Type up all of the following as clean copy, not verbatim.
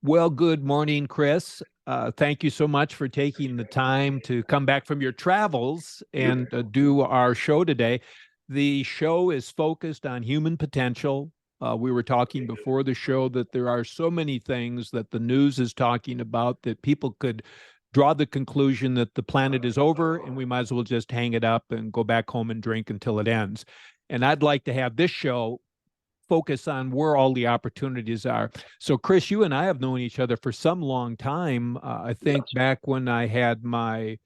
Well, good morning, Chris. Thank you so much for taking the time to come back from your travels and do our show today. The show is focused on human potential. We were talking before the show that there are so many things that the news is talking about that people could draw the conclusion that the planet is over and we might as well just hang it up and go back home and drink until it ends. And I'd like to have this show focus on where all the opportunities are. So, Chris, you and I have known each other for some long time. I think Yes. back when I had I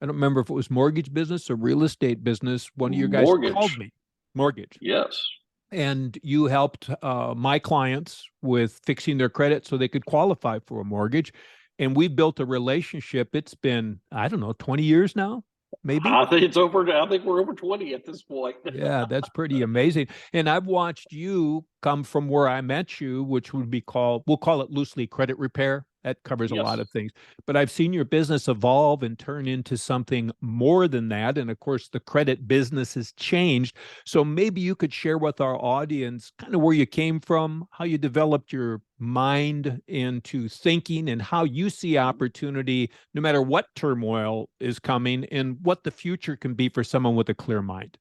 don't remember if it was mortgage business or real estate business, one of your guys called Mortgage. me, mortgage, Yes. and you helped my clients with fixing their credit so they could qualify for a mortgage. And we've built a relationship. It's been, I don't know, 20 years now, maybe. I think we're over 20 at this point. Yeah, that's pretty amazing. And I've watched you come from where I met you, which would be called, we'll call it loosely credit repair. That covers a lot Yes. of things. But I've seen your business evolve and turn into something more than that. And of course, the credit business has changed. So maybe you could share with our audience kind of where you came from, how you developed your mind into thinking, and how you see opportunity no matter what turmoil is coming, and what the future can be for someone with a clear mind.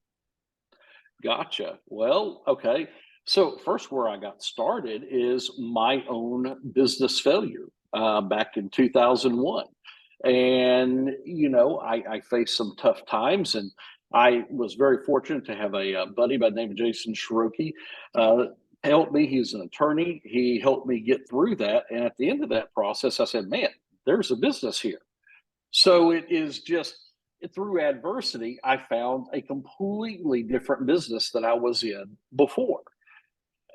Gotcha. Well, okay. So first, where I got started is my own business failure back in 2001. And, I faced some tough times, and I was very fortunate to have a buddy by the name of Jason Shiroki uh, help me. He's an attorney. He helped me get through that. And at the end of that process, I said, man, there's a business here. So it is just through adversity, I found a completely different business that I was in before.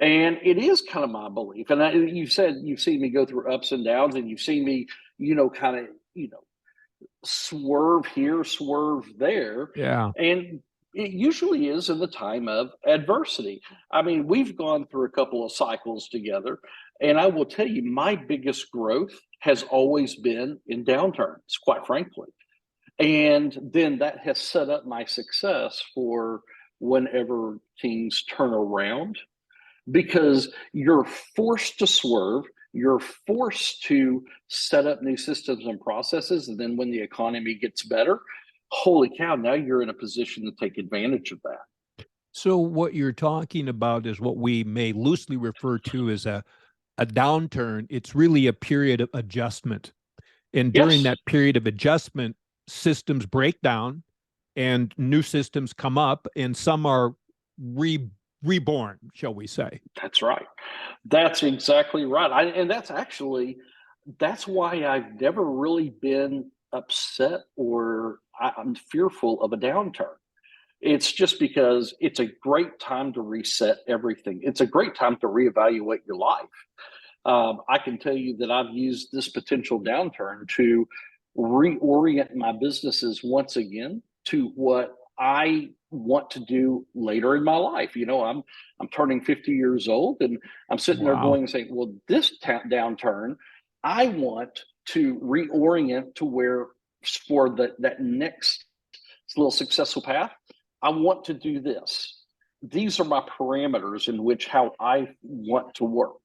And it is kind of my belief. And you said you've seen me go through ups and downs, and you've seen me, kind of, swerve here, swerve there. Yeah. And it usually is in the time of adversity. I mean, we've gone through a couple of cycles together. And I will tell you, my biggest growth has always been in downturns, quite frankly. And then that has set up my success for whenever things turn around, because you're forced to swerve, you're forced to set up new systems and processes. And then when the economy gets better, holy cow, now you're in a position to take advantage of that. So what you're talking about is what we may loosely refer to as a downturn. It's really a period of adjustment. And during Yes, that period of adjustment, systems break down and new systems come up, and some are reborn, shall we say. that's right. That's exactly right. And that's why I've never really been upset, or I'm fearful of a downturn. It's just because it's a great time to reset everything. It's a great time to reevaluate your life. I can tell you that I've used this potential downturn to reorient my businesses once again to what I want to do later in my life. I'm turning 50 years old, and I'm sitting there Wow. going and saying, well, this downturn, I want to reorient to where, for that next little successful path, I want to do this. These are my parameters in which how I want to work,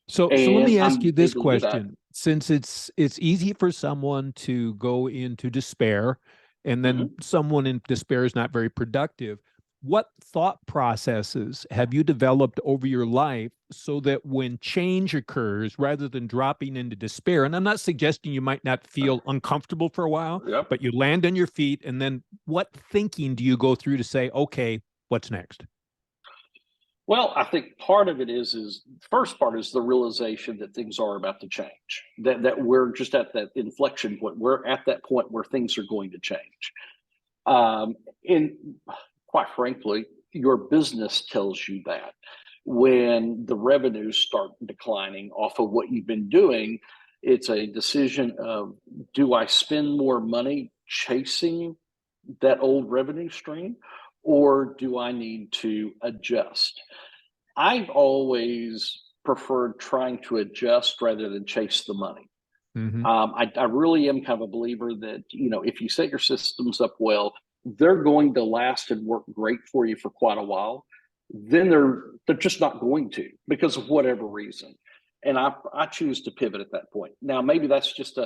So let and me ask you I'm this able to do that. question. Since it's easy for someone to go into despair, and then Mhm. someone in despair is not very productive, what thought processes have you developed over your life so that when change occurs, rather than dropping into despair, and I'm not suggesting you might not feel uncomfortable for a while, Yep. but you land on your feet, and then what thinking do you go through to say, okay, what's next? Well, I think part of it is the first part is the realization that things are about to change. That we're just at that inflection point. We're at that point where things are going to change. And quite frankly, your business tells you that when the revenues start declining off of what you've been doing, it's a decision of, do I spend more money chasing that old revenue stream, or do I need to adjust? I've always preferred trying to adjust rather than chase the money. Hmm. I really am kind of a believer that, if you set your systems up well, they're going to last and work great for you for quite a while. Then they're just not going to, because of whatever reason. And I choose to pivot at that point. Now, maybe that's just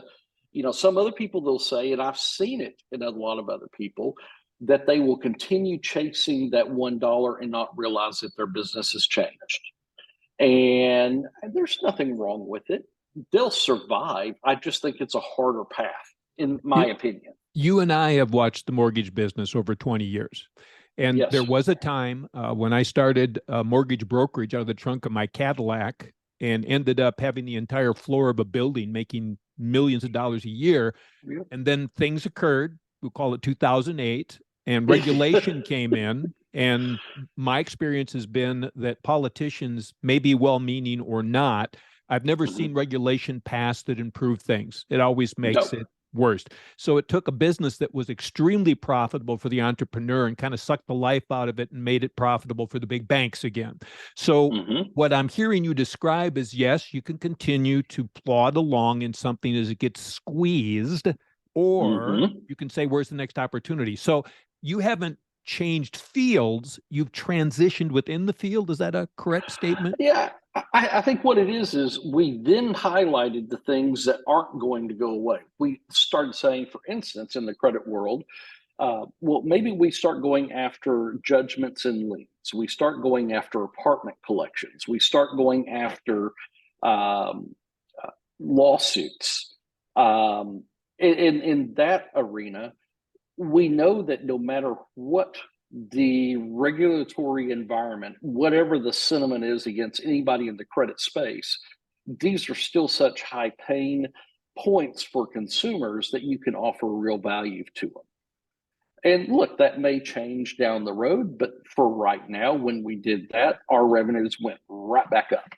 some other people, they'll say, and I've seen it in a lot of other people, that they will continue chasing that $1 and not realize that their business has changed. And there's nothing wrong with it. They'll survive. I just think it's a harder path, in my opinion. You and I have watched the mortgage business over 20 years. And Yes. there was a time when I started mortgage brokerage out of the trunk of my Cadillac and ended up having the entire floor of a building making millions of dollars a year. Yep. And then things occurred, we'll call it 2008, and regulation came in. And my experience has been that politicians, may be well-meaning or not, I've never seen regulation pass that improved things. It always makes it worse. So it took a business that was extremely profitable for the entrepreneur and kind of sucked the life out of it and made it profitable for the big banks again. So what I'm hearing you describe is, yes, you can continue to plod along in something as it gets squeezed, or you can say, where's the next opportunity? So you haven't changed fields, you've transitioned within the field. Is that a correct statement? Yeah, I think what it is we then highlighted the things that aren't going to go away. We started saying, for instance, in the credit world, well, maybe we start going after judgments and liens. We start going after apartment collections. We start going after lawsuits. In that arena, we know that no matter what the regulatory environment, whatever the sentiment is against anybody in the credit space, these are still such high pain points for consumers that you can offer real value to them. And look, that may change down the road, but for right now, when we did that, our revenues went right back up.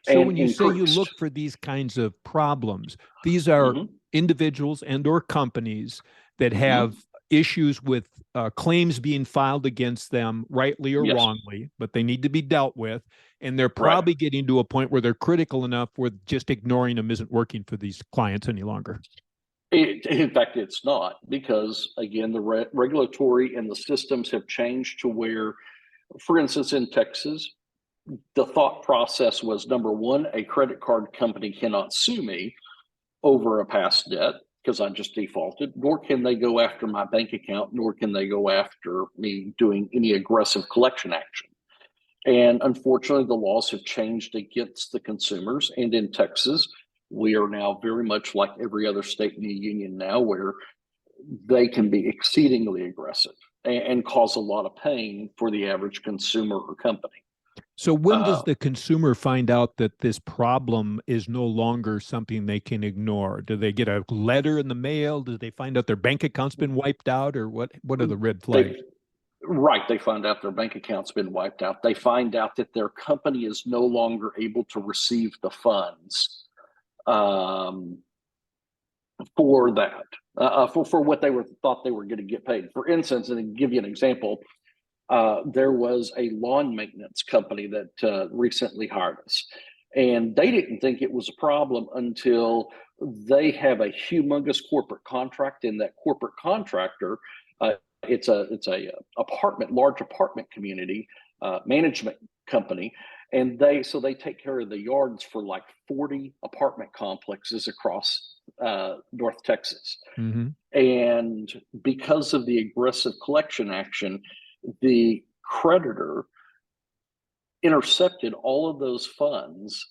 So when you say you look for these kinds of problems, these are individuals and or companies that have issues with claims being filed against them, rightly or wrongly, but they need to be dealt with. And they're probably getting to a point where they're critical enough where just ignoring them isn't working for these clients any longer. In fact, it's not, because, again, the regulatory and the systems have changed to where, for instance, in Texas, the thought process was, number one, a credit card company cannot sue me over a past debt because I just defaulted, nor can they go after my bank account, nor can they go after me doing any aggressive collection action. And unfortunately, the laws have changed against the consumers. And in Texas, we are now very much like every other state in the union now, where they can be exceedingly aggressive and cause a lot of pain for the average consumer or company. So when does the consumer find out that this problem is no longer something they can ignore? Do they get a letter in the mail? Do they find out their bank account's been wiped out, or what are the red flags? They find out their bank account's been wiped out. They find out that their company is no longer able to receive the funds for that, for what they thought they were going to get paid. For instance, and to give you an example, there was a lawn maintenance company that recently hired us, and they didn't think it was a problem until they have a humongous corporate contract. In that corporate contractor, it's a large apartment community management company, and they take care of the yards for like 40 apartment complexes across North Texas. And because of the aggressive collection action, the creditor intercepted all of those funds,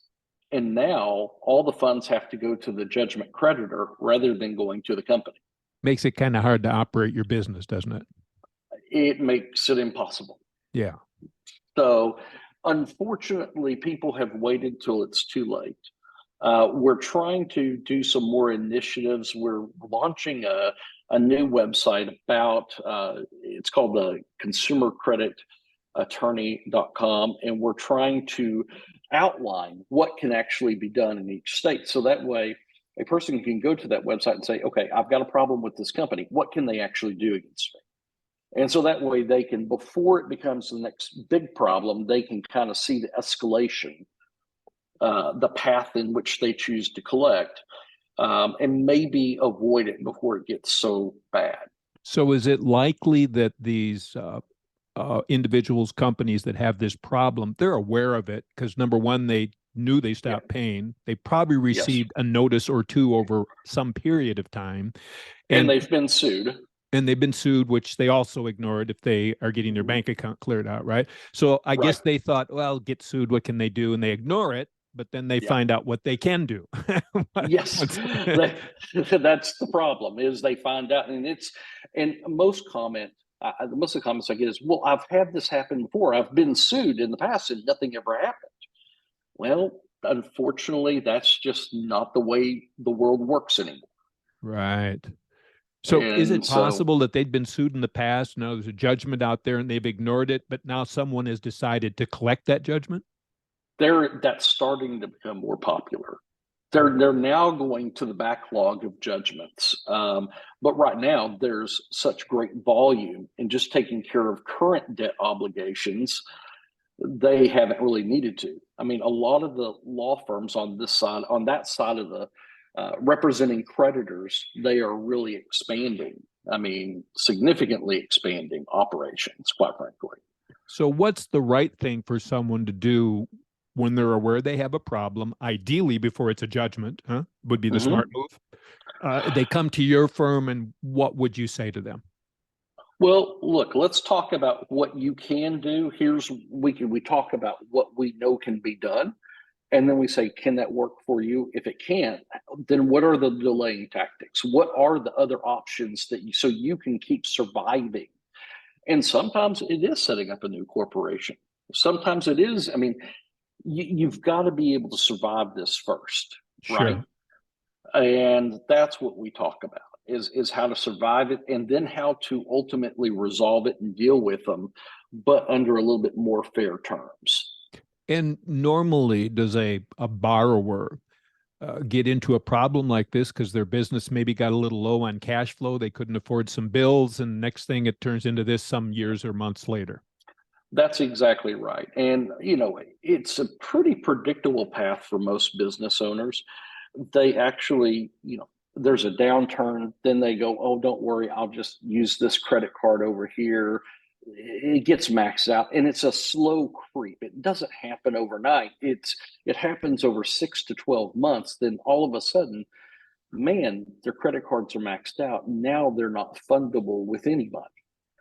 and now all the funds have to go to the judgment creditor rather than going to the company. Makes it kind of hard to operate your business, doesn't it? It makes it impossible. Yeah. So unfortunately, people have waited till it's too late. We're trying to do some more initiatives. We're launching a new website about, it's called the consumercreditattorney.com, and we're trying to outline what can actually be done in each state. So that way, a person can go to that website and say, okay, I've got a problem with this company. What can they actually do against me? And so that way they can, before it becomes the next big problem, they can kind of see the escalation, the path in which they choose to collect, and maybe avoid it before it gets so bad. So is it likely that these individuals, companies that have this problem, they're aware of it because, number one, they knew they Yeah. stopped paying. They probably Yes. received a notice or two over some period of time. And And they've been sued. and they've been sued, which they also ignored if they are getting their Mhm. bank account cleared out, right? So I Right. guess they thought, well, get sued, what can they do? And they ignore it, but then they Yeah. find out what they can do. Yes. That's the problem is they find out, and most of the comments I get is, well, I've had this happen before. I've been sued in the past and nothing ever happened. Well, unfortunately, that's just not the way the world works anymore. Right. So is And it so possible that they'd been sued in the past? Now there's a judgment out there and they've ignored it, but now someone has decided to collect that judgment? that's starting to become more popular. They're now going to the backlog of judgments, but right now there's such great volume in just taking care of current debt obligations. They haven't really needed to. I mean, a lot of the law firms on that side of the representing creditors, they are really expanding. I mean, significantly expanding operations, quite frankly. So what's the right thing for someone to do when they're aware they have a problem, ideally before it's a judgment, huh? Would be the smart Mm-hmm. move. They come to your firm, and what would you say to them? Well, look, let's talk about what you can do. We talk about what we know can be done, and then we say, can that work for you? If it can't, then what are the delaying tactics? What are the other options so you can keep surviving? And sometimes it is setting up a new corporation. Sometimes it is. I mean, you've got to be able to survive this first, right? Sure. And that's what we talk about is how to survive it and then how to ultimately resolve it and deal with them, but under a little bit more fair terms. And normally, does a borrower get into a problem like this because their business maybe got a little low on cash flow? They couldn't afford some bills, and next thing it turns into this some years or months later. That's exactly right. And, it's a pretty predictable path for most business owners. They actually, there's a downturn, then they go, oh, don't worry, I'll just use this credit card over here. It gets maxed out and it's a slow creep. It doesn't happen overnight. It happens over 6 to 12 months. Then all of a sudden, man, their credit cards are maxed out. Now they're not fundable with anybody.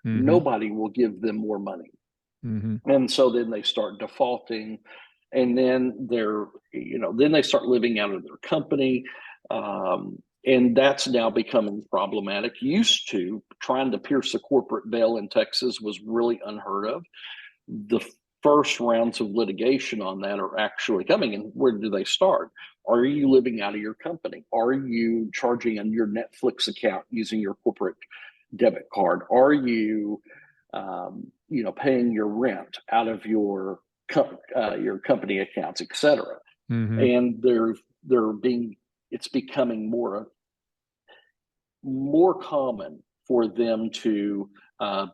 Mm-hmm. Nobody will give them more money. Mm-hmm. And so then they start defaulting, and then then they start living out of their company. And that's now becoming problematic. Used to, trying to pierce a corporate veil in Texas was really unheard of. The first rounds of litigation on that are actually coming. And where do they start? Are you living out of your company? Are you charging on your Netflix account using your corporate debit card? Are you paying your rent out of your company accounts, etc. Mm-hmm. And it's becoming more common for them to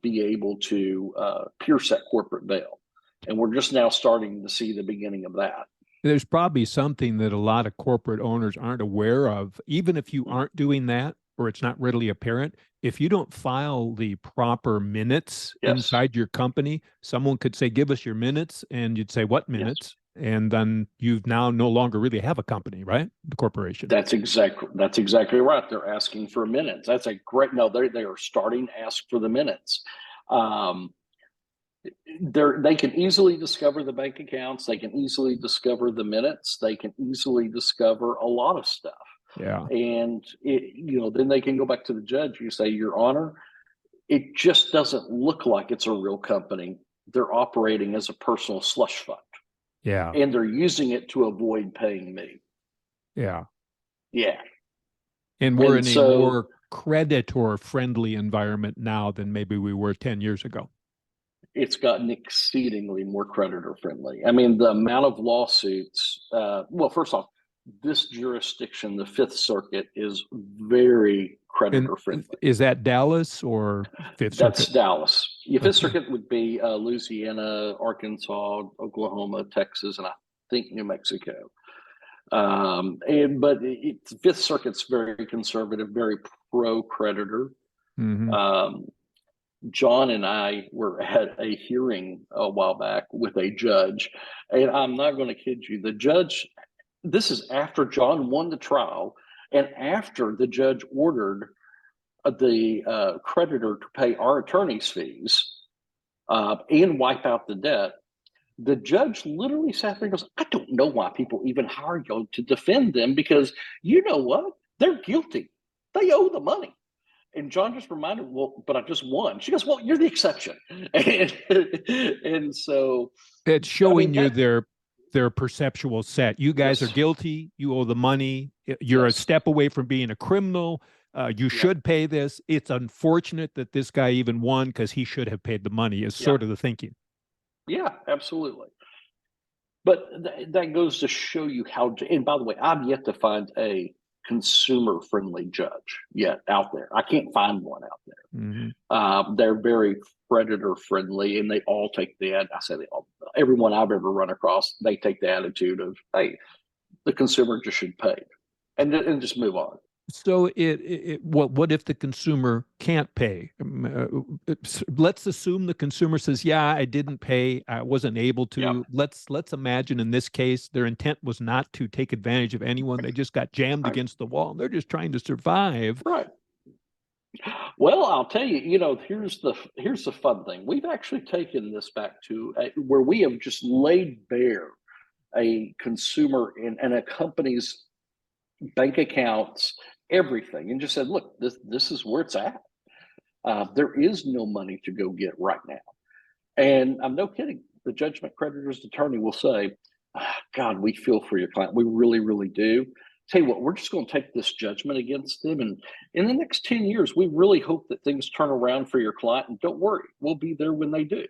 be able to pierce that corporate veil, and we're just now starting to see the beginning of that. There's probably something that a lot of corporate owners aren't aware of, even if you aren't doing that or it's not readily apparent. If you don't file the proper minutes Yes, inside your company, someone could say, give us your minutes. And you'd say, what yes, minutes? And then you now no longer really have a company, right? The corporation. that's exactly right. They're asking for minutes. That's a great no. They are starting to ask for the minutes. Um, they can easily discover the bank accounts. They can easily discover the minutes. They can easily discover a lot of stuff. Yeah. And then they can go back to the judge. You say, Your Honor, it just doesn't look like it's a real company. They're operating as a personal slush fund, Yeah. and they're using it to avoid paying me. Yeah. Yeah. And we're And in a so more creditor friendly environment now than maybe we were 10 years ago. it's gotten exceedingly more creditor friendly. I mean, the amount of lawsuits, well, first off, this jurisdiction, the Fifth Circuit, is very And creditor friendly. is that Dallas or Fifth That's Circuit? Dallas. Your Fifth Okay. Circuit would be Louisiana, Arkansas, Oklahoma, Texas, and I think New Mexico. But Fifth Circuit's very conservative, very pro creditor. Mm-hmm. Um, John and I were at a hearing a while back with a judge, and I'm not going to kid you. The judge, this is after John won the trial, and after the judge ordered the creditor to pay our attorney's fees and wipe out the debt. The judge literally sat there and goes, I don't know why people even hire you to defend them, because you know what? They're guilty. They owe the money. And John just reminded, well, but I just won. She goes, well, you're the exception. And so, It's I showing mean, you that, their perceptual set. You guys are yes, guilty. You owe the money. You're a yes, step away from being a criminal. You yeah, should pay this. It's unfortunate that this guy even won because he should have paid the money, is yeah, sort of the thinking. yeah, absolutely. But that goes to show you how, and by the way, I've yet to find a consumer friendly judge yet out there. I can't find one out there. Hmm. They're very predator friendly, and they all take the I say they all, everyone I've ever run across, they take the attitude of, hey, the consumer just should pay, and just move on. So what if the consumer can't pay? Let's assume the consumer says, "Yeah, I didn't pay. I wasn't able Yeah, to." Let's imagine in this case, their intent was not to take advantage of anyone. They just got jammed right, against the wall. They're just trying to survive. right. Well, I'll tell you, here's the fun thing. We've actually taken this back to where we have just laid bare a consumer and a company's bank accounts, everything, and just said, look, this is where it's at. There is no money to go get right now. And I'm no kidding. The judgment creditor's attorney will say, God, we feel for your client. We really, really do. Tell you what, we're just going to take this judgment against them. And in the next 10 years, we really hope that things turn around for your client. And don't worry, we'll be there when they do.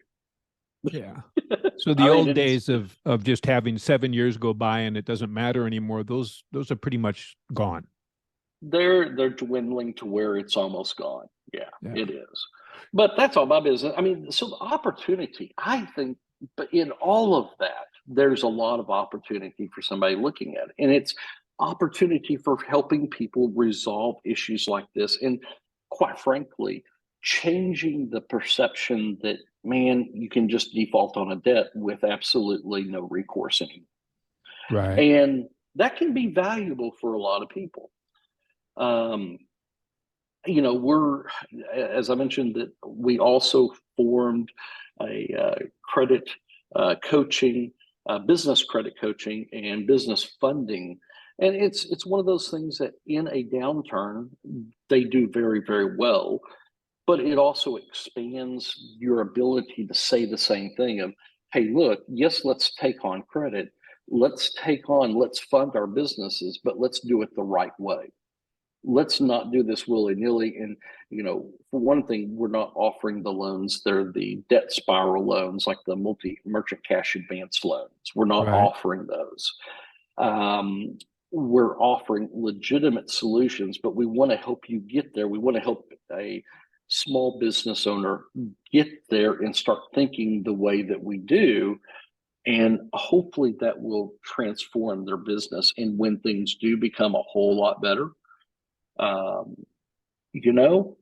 Yeah. So the I mean, old it's days of just having 7 years go by and it doesn't matter anymore, those are pretty much gone. they're dwindling to where it's almost gone. Yeah, Yeah. it is. But that's all my business. I mean, so the opportunity, I think, but in all of that, there's a lot of opportunity for somebody looking at it. And it's opportunity for helping people resolve issues like this. And quite frankly, changing the perception that, man, you can just default on a debt with absolutely no recourse anymore. Right. And that can be valuable for a lot of people. Um, we're, as I mentioned, that we also formed a credit coaching, business credit coaching, and business funding, and it's one of those things that in a downturn they do very, very well, but it also expands your ability to say the same thing of, hey, look, yes, let's take on credit, let's fund our businesses, but let's do it the right way. Let's not do this willy-nilly. And for one thing, we're not offering the loans. They're the debt spiral loans, like the multi-merchant cash advance loans. We're not Right. offering those. We're offering legitimate solutions, but we want to help you get there. We want to help a small business owner get there and start thinking the way that we do, and hopefully that will transform their business. And when things do become a whole lot better, um, you know,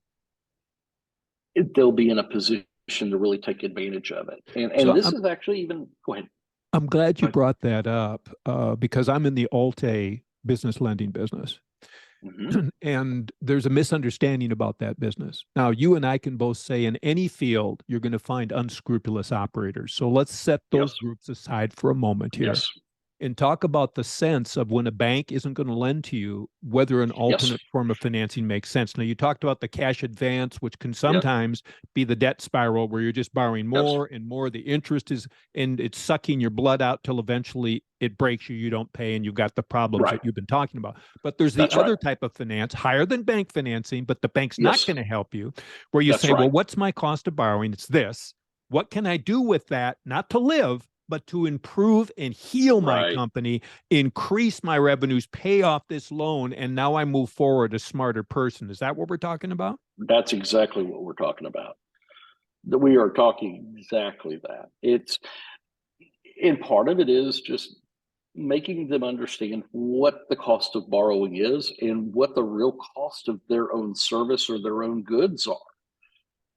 they'll be in a position to really take advantage of it. And So this is actually even, go ahead. I'm glad Go you ahead. brought that up because I'm in the Alt-A business lending business. Mm-hmm. And there's a misunderstanding about that business. Now, you and I can both say in any field, you're going to find unscrupulous operators. So let's set those Yes. groups aside for a moment here Yes. and talk about the sense of when a bank isn't going to lend to you, whether an Yes. alternate form of financing makes sense. Now, you talked about the cash advance, which can Yep. sometimes be the debt spiral where you're just borrowing Yes. more and more. The interest is, and it's sucking your blood out till eventually it breaks you, you don't pay, and you've got the problems Right. that you've been talking about. But there's the That's right. other type of finance, higher than bank financing, but the bank's not Yes. going to help you, where you That's say, well, right. what's my cost of borrowing? It's this. What can I do with that? Not to live, but to improve and heal my Right. company, increase my revenues, pay off this loan, and now I move forward a smarter person. Is that what we're talking about? That's exactly what we're talking about. That we are talking exactly that. It's, and part of it is just making them understand what the cost of borrowing is and what the real cost of their own service or their own goods are.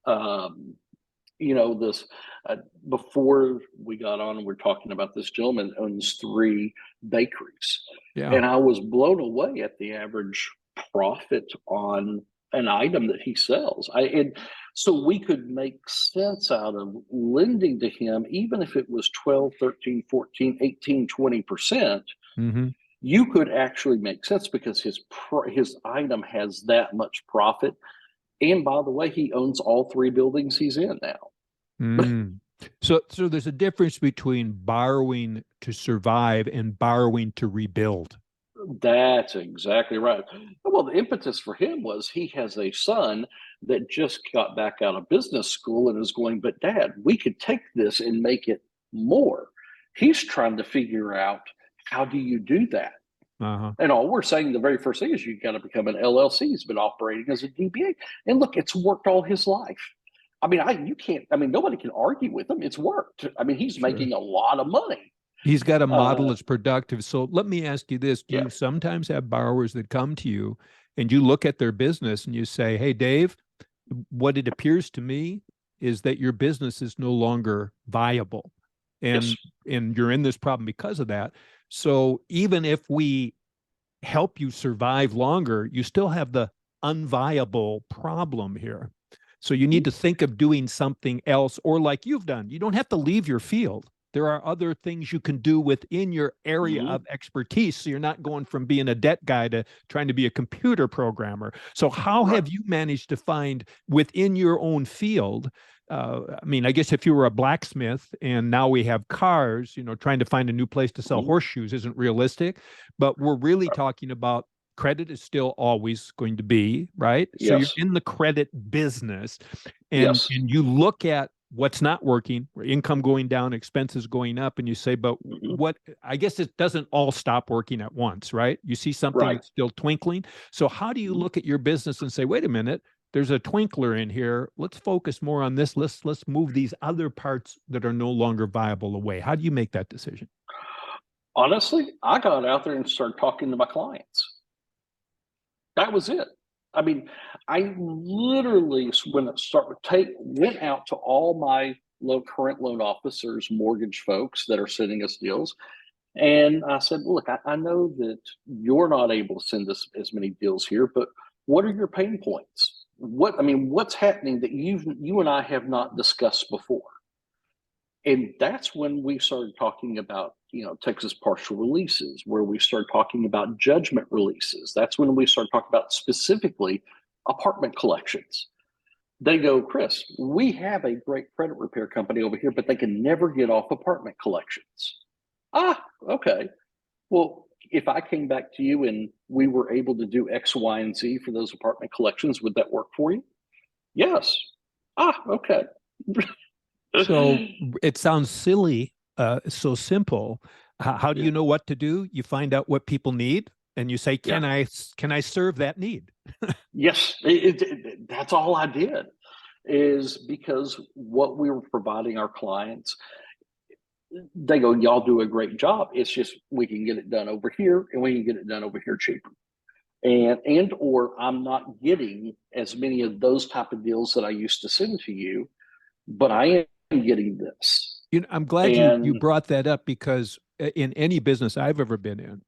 Um, this before we got on, we're talking about this gentleman owns three bakeries, Yeah. and I was blown away at the average profit on an item that he sells. And so we could make sense out of lending to him, even if it was 12, 13, 14, 18, 20%. Mm-hmm. You could actually make sense because his item has that much profit. And by the way, he owns all three buildings he's in now. Mm. So there's a difference between borrowing to survive and borrowing to rebuild. That's exactly right. Well, the impetus for him was he has a son that just got back out of business school and is going, but Dad, we could take this and make it more. He's trying to figure out, how do you do that? Uh-huh. And all we're saying, the very first thing is you got to become an LLC. He's been operating as a DBA. And look, it's worked all his life. Nobody can argue with him. It's worked. I mean, he's Sure. making a lot of money. He's got a model Uh, that's productive. So let me ask you this. Do yeah. you sometimes have borrowers that come to you and you look at their business and you say, hey, Dave, what it appears to me is that your business is no longer viable Yes. and you're in this problem because of that. So even if we help you survive longer, you still have the unviable problem here. So you need to think of doing something else, or like you've done, you don't have to leave your field. There are other things you can do within your area Mm-hmm. of expertise. So you're not going from being a debt guy to trying to be a computer programmer. So how Right. have you managed to find within your own field? I guess if you were a blacksmith and now we have cars, trying to find a new place to sell Mm-hmm. horseshoes isn't realistic. But we're really talking about credit is still always going to be, right? So you're Yes. in the credit business and Yes. you look at what's not working, income going down, expenses going up, and you say, but Mm-hmm. what, I guess it doesn't all stop working at once, right? You see something Right. that's still twinkling. So how do you Mm-hmm. look at your business and say, wait a minute, there's a twinkler in here. Let's focus more on this. Let's move these other parts that are no longer viable away. How do you make that decision? Honestly, I got out there and started talking to my clients. That was it. I mean, I literally went out to all my current loan officers, mortgage folks that are sending us deals, and I said, "Look, I know that you're not able to send us as many deals here, but what are your pain points? What's happening that you and I have not discussed before?" And that's when we started talking about, Texas partial releases, where we started talking about judgment releases. That's when we started talking about specifically apartment collections. They go, Chris, we have a great credit repair company over here, but they can never get off apartment collections. Ah, okay. Well, if I came back to you and we were able to do X, Y, and Z for those apartment collections, would that work for you? Yes. Ah, okay. So it sounds silly, so simple. How do Yeah. you know what to do? You find out what people need, and you say, Yeah. "Can I serve that need?" Yes. That's all I did, is because what we were providing our clients, they go, y'all do a great job. It's just we can get it done over here and we can get it done over here cheaper. And or I'm not getting as many of those type of deals that I used to send to you, but I am getting this. I'm glad you And brought that up because in any business I've ever been in,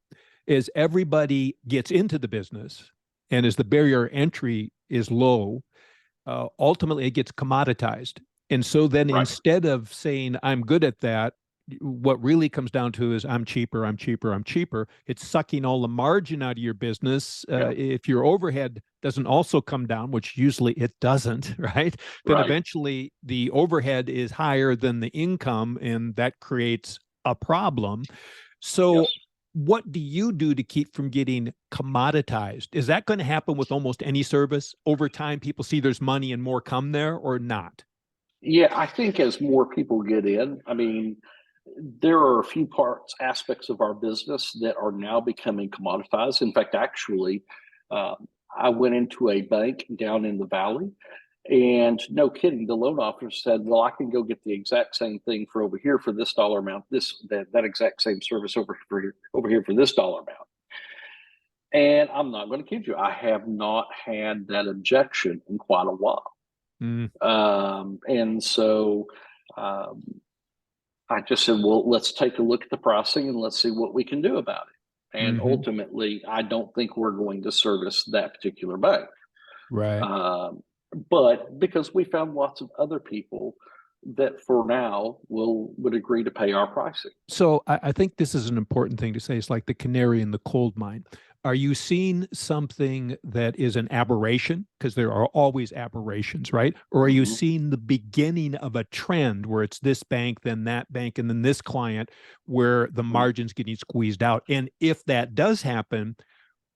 is everybody gets into the business, and as the barrier entry is low, ultimately it gets commoditized. And so then right. instead of saying, I'm good at that, what really comes down to is I'm cheaper, I'm cheaper, I'm cheaper. It's sucking all the margin out of your business. Yeah. If your overhead doesn't also come down, which usually it doesn't, right? Then Right. eventually the overhead is higher than the income, and that creates a problem. Yes. So what do you do to keep from getting commoditized? Is that going to happen with almost any service? Over time, people see there's money and more come there, or not? Yeah, I think as more people get in, there are a few aspects of our business that are now becoming commoditized. In fact, actually, uh, I went into a bank down in the valley, and no kidding, the loan officer said, "Well, I can go get the exact same thing for over here for this dollar amount, that exact same service over here for this dollar amount." And I'm not going to kid you, I have not had that objection in quite a while. Mm, And so um, I just said, well, let's take a look at the pricing and let's see what we can do about it. And hmm. ultimately, I don't think we're going to service that particular bank. Right. Um, but because we found lots of other people that for now would agree to pay our pricing. So I think this is an important thing to say. It's like the canary in the coal mine. Are you seeing something that is an aberration? Because there are always aberrations, right? Or are you Mhm. seeing the beginning of a trend where it's this bank, then that bank, and then this client where the margin's getting squeezed out? And if that does happen,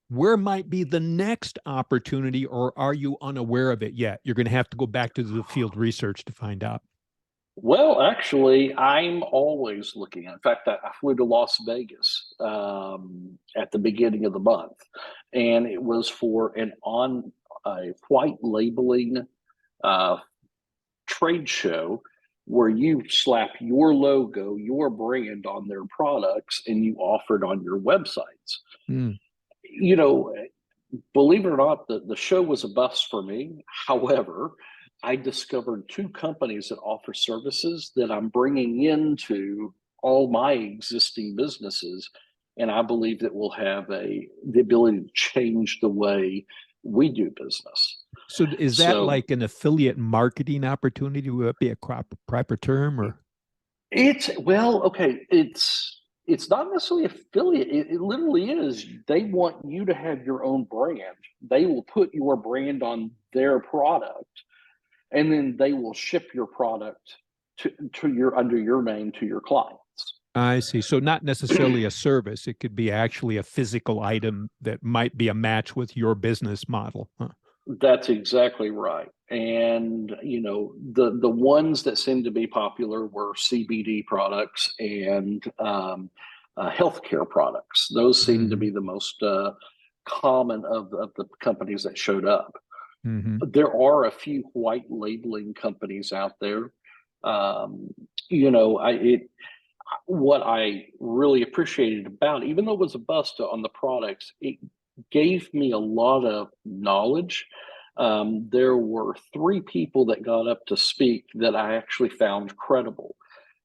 where might be the next opportunity, or are you unaware of it yet? You're going to have to go back to the field research to find out. Well, actually, I'm always looking. In fact, I flew to Las Vegas at the beginning of the month, and it was for a white labeling uh, trade show where you slap your logo, your brand on their products, and you offer it on your websites. Mm, You know, believe it or not, the show was a bust for me. However, I discovered two companies that offer services that I'm bringing into all my existing businesses, and I believe that will have the ability to change the way we do business. So is that So like an affiliate marketing opportunity? Would it be a proper term or? it's well, okay. It's not necessarily affiliate. It literally is. They want you to have your own brand. They will put your brand on their product, and then they will ship your product to your under your name to your clients. I see. So not necessarily a service. It could be actually a physical item that might be a match with your business model. Huh. That's exactly right. And the ones that seem to be popular were CBD products and healthcare products. Those seem to Hmm. be the most common of the companies that showed up. Hmm. There are a few white labeling companies out there. Um, you know, I it what I really appreciated about it, even though it was a bust on the products, it gave me a lot of knowledge. There were three people that got up to speak that I actually found credible,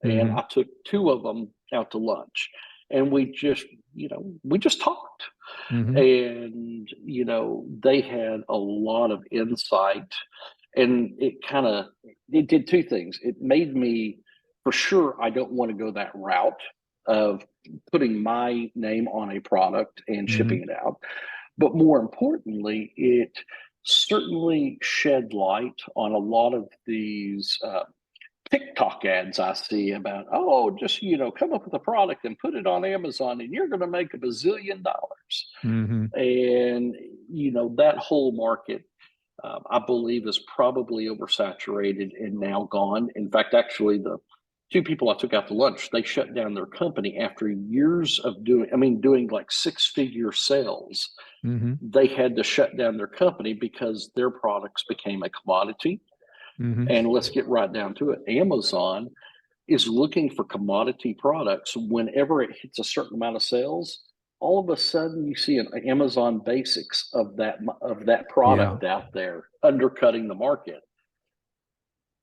and Hmm. I took two of them out to lunch, and we just talked, Hmm. and they had a lot of insight, and it did two things. It made me, for sure, I don't want to go that route of putting my name on a product and Hmm. shipping it out, but more importantly, it certainly shed light on a lot of these TikTok ads I see about, oh, just come up with a product and put it on Amazon and you're going to make $1 billion. Hmm. And that whole market, I believe, is probably oversaturated and now gone. In fact, actually, the two people I took out to lunch, they shut down their company after years of doing like six-figure sales. Hmm. They had to shut down their company because their products became a commodity. Hmm. And let's get right down to it. Amazon is looking for commodity products. Whenever it hits a certain amount of sales, all of a sudden you see an Amazon basics of that Yeah. product out there undercutting the market.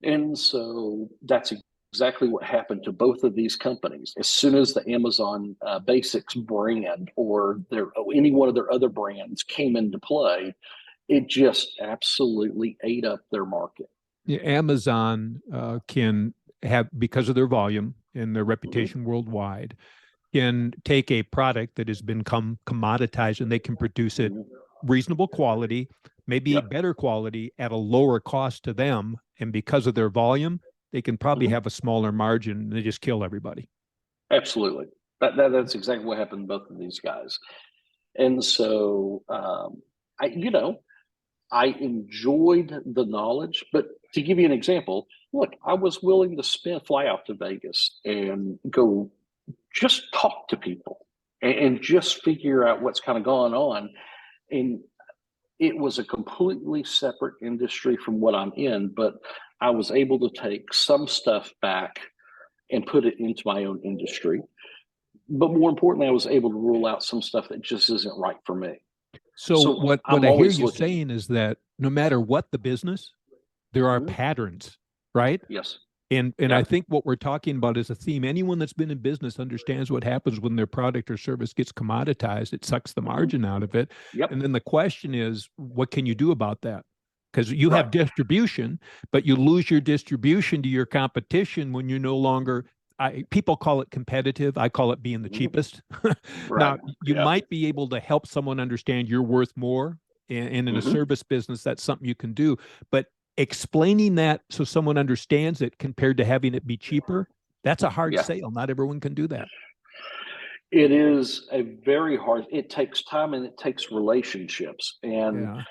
And so that's exactly what happened to both of these companies. As soon as the Amazon Basics brand or any one of their other brands came into play, it just absolutely ate up their market. Yeah, Amazon can have, because of their volume and their Mhm. reputation worldwide, can take a product that has become commoditized and they can produce it Mhm. reasonable quality, maybe Yep. better quality at a lower cost to them. And because of their volume, they can probably Mhm. have a smaller margin and they just kill everybody. Absolutely. That's exactly what happened to both of these guys. And so, I, you know, I enjoyed the knowledge, but to give you an example, look, I was willing to fly out to Vegas and go just talk to people and just figure out what's kind of going on. And it was a completely separate industry from what I'm in, but I was able to take some stuff back and put it into my own industry. But more importantly, I was able to rule out some stuff that just isn't right for me. So So what I'm I hear always you looking. saying is that no matter what the business, there are Mhm. patterns, right? Yes. And I Yeah. think what we're talking about is a theme. Anyone that's been in business understands what happens when their product or service gets commoditized. It sucks the Mhm. margin out of it. And Yep. then the question is, what can you do about that? Because you Right. have distribution, but you lose your distribution to your competition when you no longer, people call it competitive. I call it being the Mhm. cheapest. Right. Now, you Yeah. might be able to help someone understand you're worth more. And in a Mhm. service business, that's something you can do. But explaining that so someone understands it compared to having it be cheaper, that's a hard Yeah. sale. Not everyone can do that. It is a very hard, it takes time and it takes relationships. And Yeah.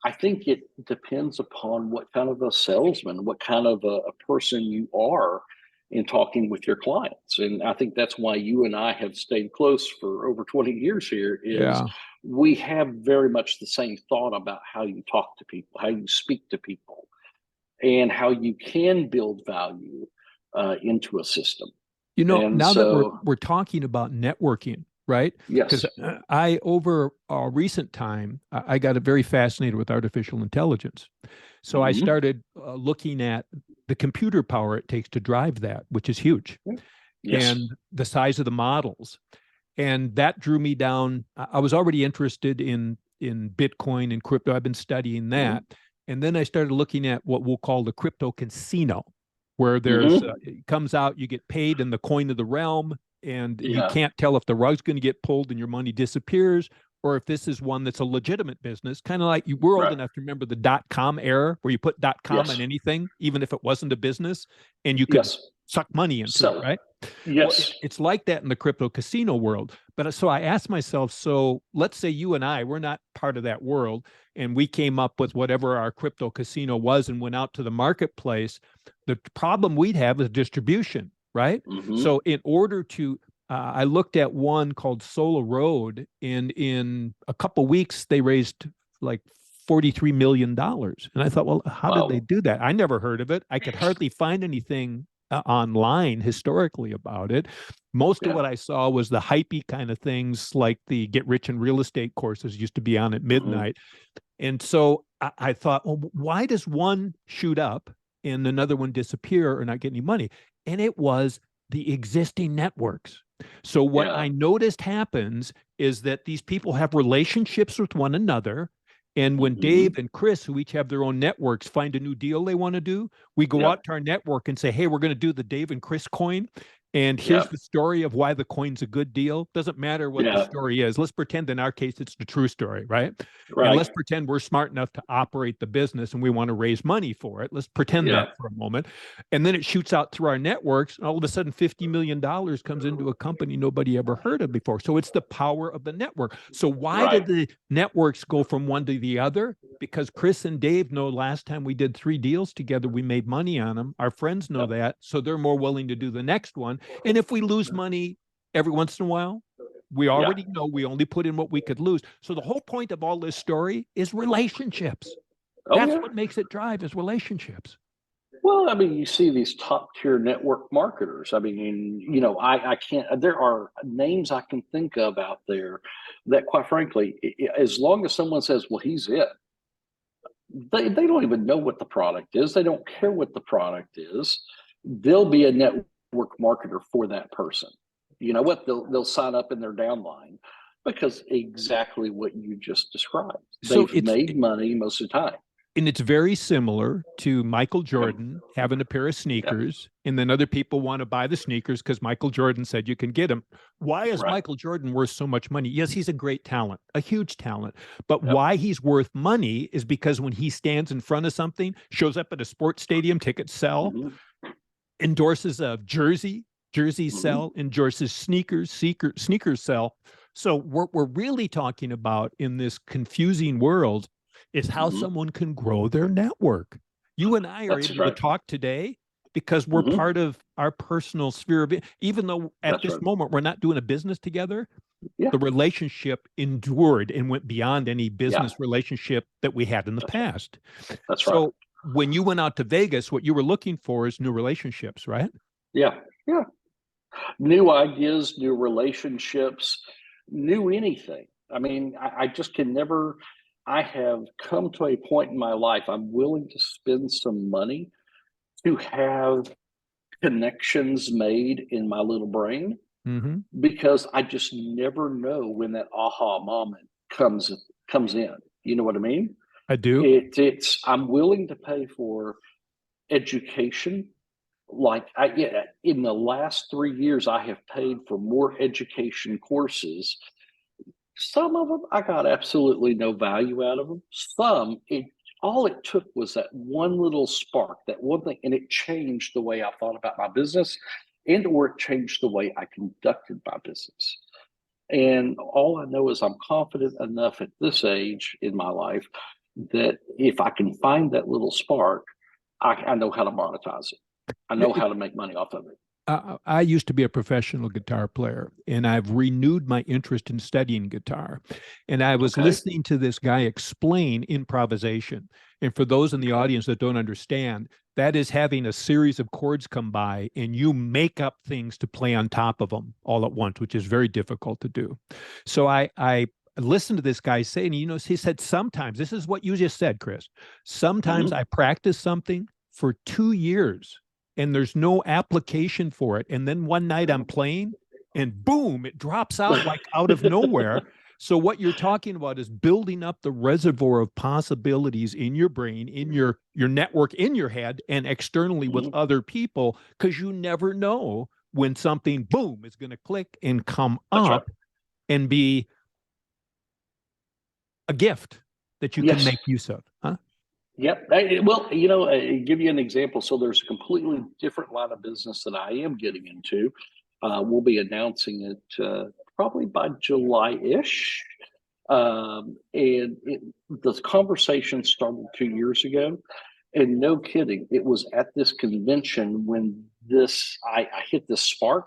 I think it depends upon what kind of a salesman, what kind of a person you are in talking with your clients. And I think that's why you and I have stayed close for over 20 years here is Yeah. we have very much the same thought about how you talk to people, how you speak to people, and how you can build value into a system. You know, And now that we're so, we're talking about networking, right? Because yes. I over a recent time, I got very fascinated with artificial intelligence. So I Hmm. started looking at the computer power it takes to drive that, which is huge, Yes. and the size of the models. And that drew me down. I was already interested in Bitcoin and crypto. I've been studying Hmm. that, and then I started looking at what we'll call the crypto casino, where there's Hmm. it comes out, you get paid in the coin of the realm, and you Yeah. can't tell if the rug's going to get pulled and your money disappears, or if this is one that's a legitimate business. Kind of like we're old Right. enough to remember the .com era, where you put .com on Yes. anything, even if it wasn't a business, and you could Yes. suck money into it, Sell it. right? Well, Yes. it's like that in the crypto casino world. But so I asked myself, so let's say you and I, we're not part of that world, and we came up with whatever our crypto casino was and went out to the marketplace. The problem we'd have is distribution, right? Hmm. So in order to, I looked at one called Solar Road, and in a couple weeks they raised like $43 million, and I thought, well, how did they Wow. do that? I never heard of it. I could hardly find anything online historically about it. Most of Yeah. what I saw was the hypey kind of things like the get rich in real estate courses used to be on at Hmm. midnight. And so I thought, well, why does one shoot up and another one disappear or not get any money? And it was the existing networks. So what Yeah. I noticed happens is that these people have relationships with one another. And when Hmm. Dave and Chris, who each have their own networks, find a new deal they want to do, we go Yeah. out to our network and say, hey, we're going to do the Dave and Chris coin. And here's Yeah. the story of why the coin's a good deal. Doesn't matter what the Yeah. story is. Let's pretend in our case it's the true story, right? And let's Right. pretend we're smart enough to operate the business and we want to raise money for it. Let's pretend Yeah. that for a moment. And then it shoots out through our networks. And all of a sudden, $50 million comes into a company nobody ever heard of before. So it's the power of the network. So why Right. did the networks go from one to the other? Because Chris and Dave know last time we did 3 deals together, we made money on them. Our friends know Yep. that. So they're more willing to do the next one. And if we lose money every once in a while, we Yeah. already know we only put in what we could lose. So the whole point of all this story is relationships. Oh That's yeah. what makes it drive is relationships. Well, I mean, you see these top tier network marketers. I mean, I can't, there are names I can think of out there that, quite frankly, as long as someone says, well, he's it, they don't even know what the product is. They don't care what the product is. They'll be a network marketer for that person. You know what? They'll sign up in their downline because exactly what you just described. So They've made money most of the time. it's very similar to Michael Yep. Jordan having a pair of Yep. sneakers, and then other people want to buy the sneakers because Michael Jordan said you can get them. Why is Right. Michael Jordan worth so much money? Yes, he's a great talent, a huge talent. But Yep. why he's worth money is because when he stands in front of something, shows up at a sports stadium, tickets sell, Hmm. endorses a jersey, jerseys Hmm. sell, endorses sneakers sell. So what we're really talking about in this confusing world is how Hmm. someone can grow their network. You and I are That's able to right. talk today because we're Hmm. part of our personal sphere of it. Even though at That's this right. moment we're not doing a business together, Yeah. the relationship endured and went beyond any Yeah. business relationship that we had in the That's right. past. That's right. So when you went out to Vegas, what you were looking for is new relationships, right? Yeah. Yeah. New ideas, new relationships, new anything. I mean, I just can never. I have come to a point in my life, I'm willing to spend some money to have connections made in my little brain Hmm. because I just never know when that aha moment comes in. You know what I mean? I do. It's I'm willing to pay for education. Like yeah, in the last 3 years, I have paid for more education courses. Some of them I got absolutely no value out of them. Some it all it took was that one little spark, that one thing, and it changed the way I thought about my business, and or it changed the way I conducted my business. And all I know is I'm confident enough at this age in my life that if I can find that little spark, I know how to monetize it. I know how to make money off of it. I used to be a professional guitar player, and I've renewed my interest in studying guitar. And I was Okay. listening to this guy explain improvisation. And for those in the Okay. audience that don't understand, that is having a series of chords come by and you make up things to play on top of them all at once, which is very difficult to do. So I listened to this guy say, and he said, sometimes, this is what you just said, Chris, sometimes Hmm. I practice something for 2 years and there's no application for it. And then one night I'm playing and boom, it drops out like out of nowhere. So what you're talking about is building up the reservoir of possibilities in your brain, in your network, in your head, and externally with Hmm. other people, because you never know when something boom is going to click and come That's right. up and be a gift that you can Yes. make use of. Huh? Yep. Well, give you an example. So there's a completely different line of business that I am getting into. We'll be announcing it probably by July-ish. The conversation started 2 years ago. And no kidding, it was at this convention when I hit this spark.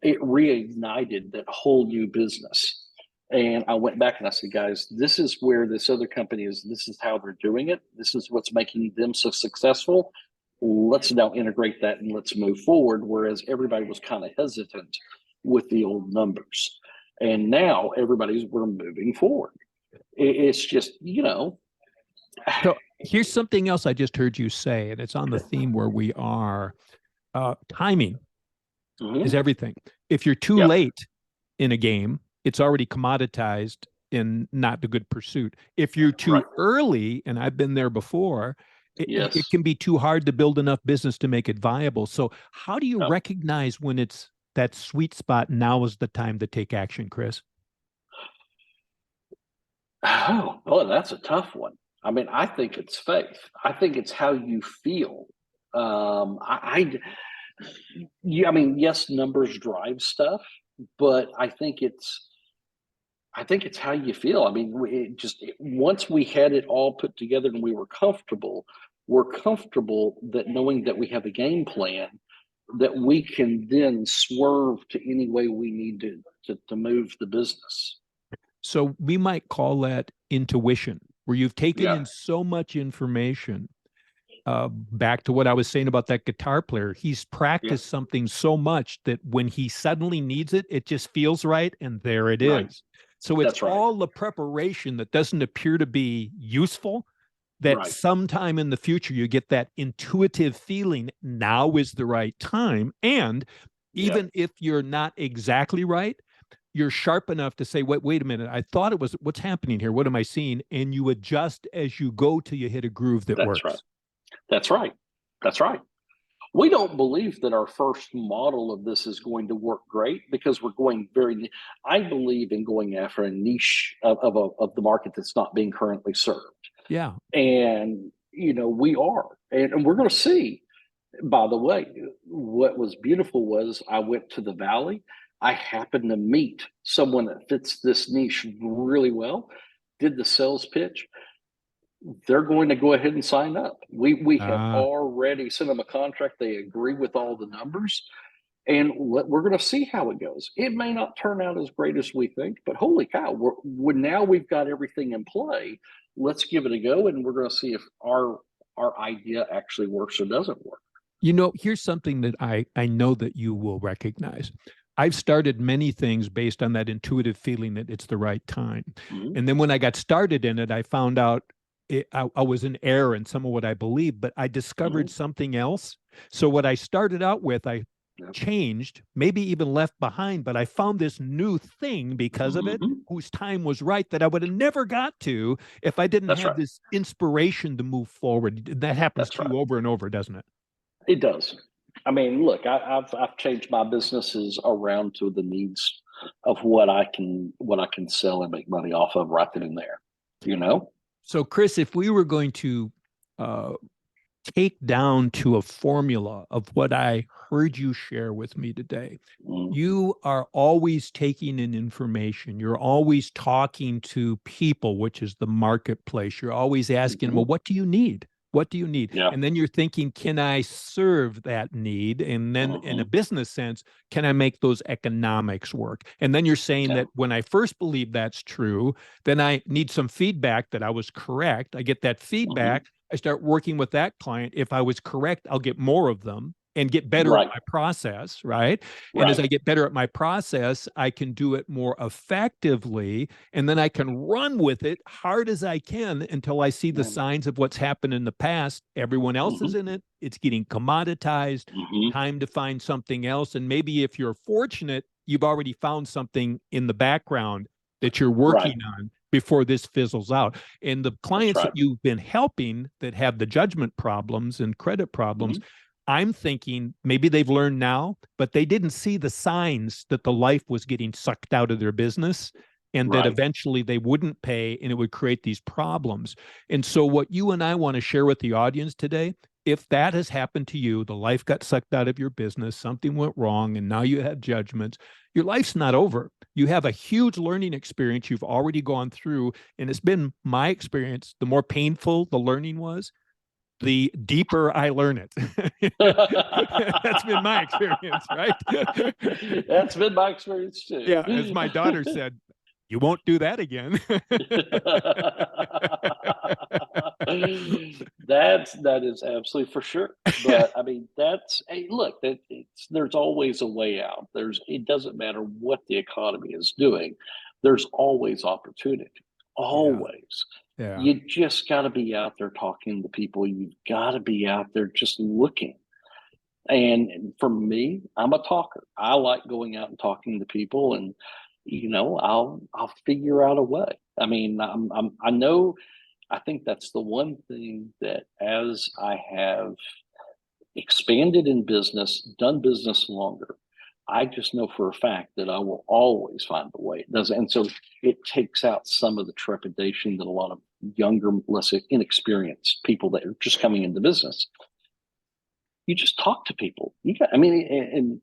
It reignited that whole new business. And I went back and I said, guys, this is where this other company is. This is how they're doing it. This is what's making them so successful. Let's now integrate that and let's move forward. Whereas everybody was kind of hesitant with the old numbers. And now we're moving forward. It's just, So here's something else I just heard you say, and it's on the theme where we are. Timing is mhm. everything. If you're too Yep, late in a game, it's already commoditized and not a good pursuit. If you're right. too early, and I've been there before, it Yes. can be too hard to build enough business to make it viable. So, how do you Yep. recognize when it's that sweet spot? Now is the time to take action, Chris. Oh, boy, that's a tough one. I mean, I think it's faith. I think it's how you feel. I mean, yes, numbers drive stuff, but I think it's how you feel. I mean, once we had it all put together and we were comfortable, we're comfortable that knowing that we have a game plan that we can then swerve to any way we need to move the business. So, we might call that intuition, where you've taken Yeah, in so much information. Back to what I was saying about that guitar player, he's yeah, practiced something so much that when he suddenly needs it, it just feels right, and there it right. is. So it's That's right. all the preparation that doesn't appear to be useful, that Right. sometime in the future you get that intuitive feeling now is the right time. And Yeah, even if you're not exactly right, you're sharp enough to say, wait a minute, I thought it was, what's happening here? What am I seeing? And you adjust as you go till you hit a groove that that's right. works. That's right. That's right. We don't believe that our first model of this is going to work great because we're going I believe in going after a niche of the market that's not being currently served. Yeah. And, we are. And we're going to see. By the way, what was beautiful was I went to the Valley. I happened to meet someone that fits this niche really well, did the sales pitch. They're going to go ahead and sign up. We have Ah, already sent them a contract. They agree with all the numbers, and we're going to see how it goes. It may not turn out as great as we think, but holy cow, now we've got everything in play. Let's give it a go, and we're going to see if our idea actually works or doesn't work. here's something that I know that you will recognize. I've started many things based on that intuitive feeling that it's the right time. Mhm. And then when I got started in it, I found out I was in error in some of what I believed, but I discovered Mhm. something else. So what I started out with, I Yep. changed, maybe even left behind, but I found this new thing because of it, Mhm. whose time was right that I would have never got to if I didn't That's have right. this inspiration to move forward. That happens That's to right. you over and over, doesn't it? It does. I mean, look, I've changed my businesses around to the needs of what I can sell and make money off of right then and there. You know? So, Chris, if we were going to uh, take down to a formula of what I heard you share with me today, Mm, you are always taking in information. You're always talking to people, which is the marketplace. You're always asking, well, mhm. what do you need? What do you need? Yeah. And then you're thinking, can I serve that need? And then in a Mhm. business sense, can I make those economics work? And then you're saying Yeah. that when I first believe that's true, then I need some feedback that I was correct. I get that Mhm. feedback. I start working with that client. If I was correct, I'll get more of them and get better at Right. my process, right? And as Right. I get better at my process, I can do it more effectively. And then I can run with it hard as I can until I see the Yeah. signs of what's happened in the past. Everyone else is Mhm. in it. It's getting commoditized. Mhm. Time to find something else. And maybe if you're fortunate, you've already found something in the background that you're Right. working on before this fizzles out. And the That's clients right. that you've been helping that have the judgment problems and credit problems, Mhm. I'm thinking maybe they've learned now, but they didn't see the signs that the life was getting sucked out of their business and that Right. eventually they wouldn't pay and it would create these problems. And so, what you and I want to share with the audience today, if that has happened to you, the life got sucked out of your business, something went wrong, and now you have judgments, your life's not over. You have a huge learning experience you've already gone through. And it's been my experience, the more painful the learning was, the deeper I learn it. That's been my experience, right? That's been my experience too. Yeah, as my daughter said, you won't do that again. That is absolutely for sure. But I mean, that's hey, look, there's always a way out. It doesn't matter what the economy is doing. There's always opportunity. Yeah, Always. yeah, You just got to be out there talking to people. You've got to be out there just looking. And for me, I'm a talker. I like going out and talking to people, and I'll figure out a way. I mean, I know. I think that's the one thing that as I have expanded in business, done business longer, I just know for a fact that I will always find a way. It does, and so it takes out some of the trepidation that a lot of younger, less inexperienced people that are just coming into business. You just talk to people. I mean, and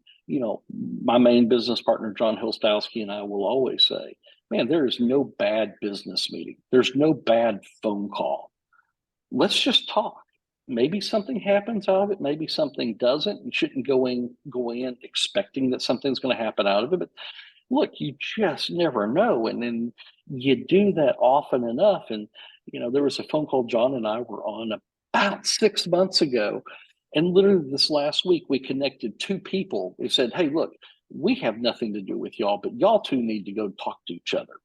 my main business partner, John Hilstowski, and I will always say, man, there is no bad business meeting. There's no bad phone call. Let's just talk. Maybe something happens out of it. Maybe something doesn't. You shouldn't go in expecting that something's going to happen out of it. But look, you just never know. And then you do that often enough. And there was a phone call John and I were on about 6 months ago. And literally this last week, we connected two people who said, hey, look, we have nothing to do with y'all, but y'all two need to go talk to each other.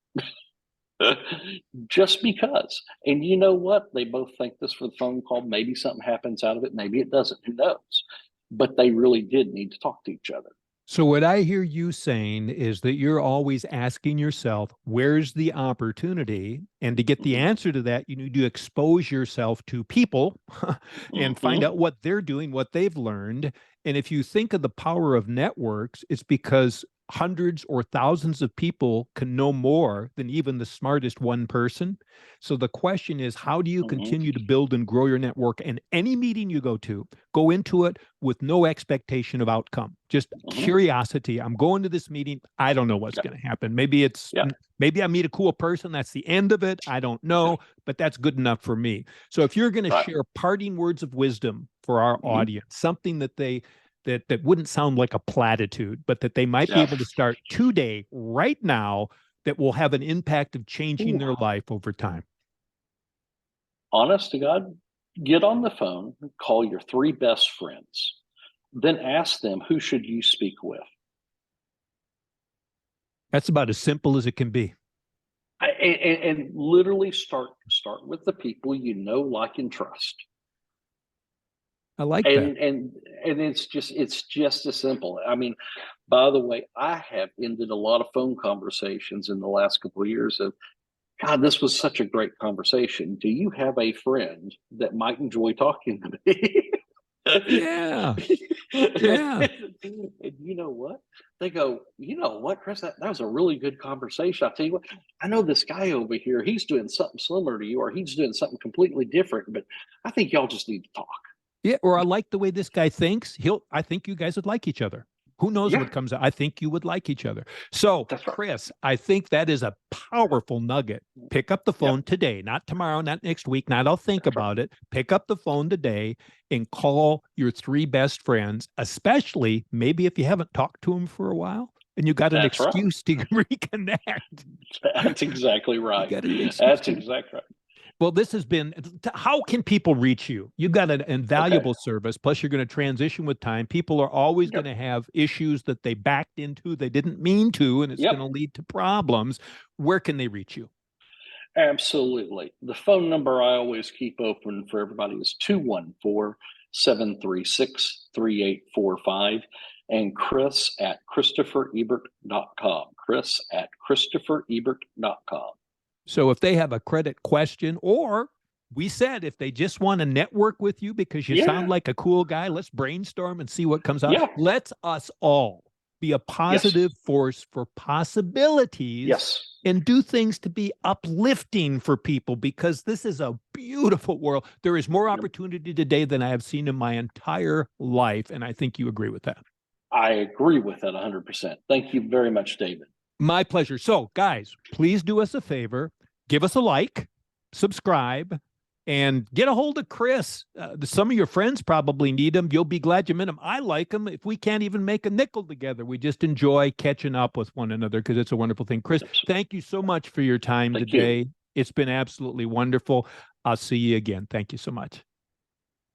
Just because. And you know what? They both think this for the phone call. Maybe something happens out of it. Maybe it doesn't. Who knows? But they really did need to talk to each other. so, what I hear you saying is that you're always asking yourself, where's the opportunity? And to get the Hmm. answer to that, you need to expose yourself to people and find Hmm. out what they're doing, what they've learned. And if you think of the power of networks, it's because hundreds or thousands of people can know more than even the smartest one person. So the question is, how do you Hmm. continue to build and grow your network? And any meeting you go into it with no expectation of outcome, just Hmm. curiosity. I'm going to this meeting. I don't know what's Yeah. going to happen. Maybe I meet a cool person. That's the end of it. I don't Yeah. know, but that's good enough for me. So if you're going to Right. share parting words of wisdom for our Hmm. audience, something that wouldn't sound like a platitude, but that they might be Yeah. able to start today, right now, that will have an impact of changing Ooh. their life over time. Honest to God, get on the phone, call your three best friends, then ask them who should you speak with. That's about as simple as it can be. And literally start with the people you know, like, and trust. I like that. And it's just as simple. I mean, by the way, I have ended a lot of phone conversations in the last couple of years of, God, this was such a great conversation. Do you have a friend that might enjoy talking to me? Yeah. Yeah. And you know what? They go, you know what, Chris, that was a really good conversation. I tell you what, I know this guy over here, he's doing something similar to you, or he's doing something completely different, but I think y'all just need to talk. Yeah. Or I like the way this guy thinks. I think you guys would like each other. Who knows Yeah, what comes out? I think you would like each other. So, that's right. Chris, I think that is a powerful nugget. Pick up the Yep, phone today, not tomorrow, not next week, not I'll think that's right. about it. Pick up the phone today and call your three best friends, especially maybe if you haven't talked to them for a while and you got an That's right. excuse to reconnect. That's exactly You right. got an excuse That's to. exactly right. Well, this has been, how can people reach you? You've got an Okay. invaluable service, plus you're going to transition with time. People are always going Yep. to have issues that they backed into, they didn't mean to, and it's going to Yep. lead to problems. Where can they reach you? Absolutely. The phone number I always keep open for everybody is 214-736-3845, and Chris at ChristopherEbert.com. Chris at ChristopherEbert.com. So if they have a credit question, or we said if they just want to network with you because you sound Yeah. like a cool guy, let's brainstorm and see what comes out. Yeah. Let's us all be a Yes. positive force for possibilities Yes. and do things to be uplifting for people, because this is a beautiful world. There is more Yep. opportunity today than I have seen in my entire life. And I think you agree with that. I agree with that 100%. Thank you very much, David. My pleasure. So, guys, please do us a favor. Give us a like, subscribe, and get a hold of Chris. Some of your friends probably need him. You'll be glad you met him. I like him. If we can't even make a nickel together, we just enjoy catching up with one another because it's a wonderful thing. Chris, thank you so much for your time Thank you. today. It's been absolutely wonderful. I'll see you again. Thank you so much.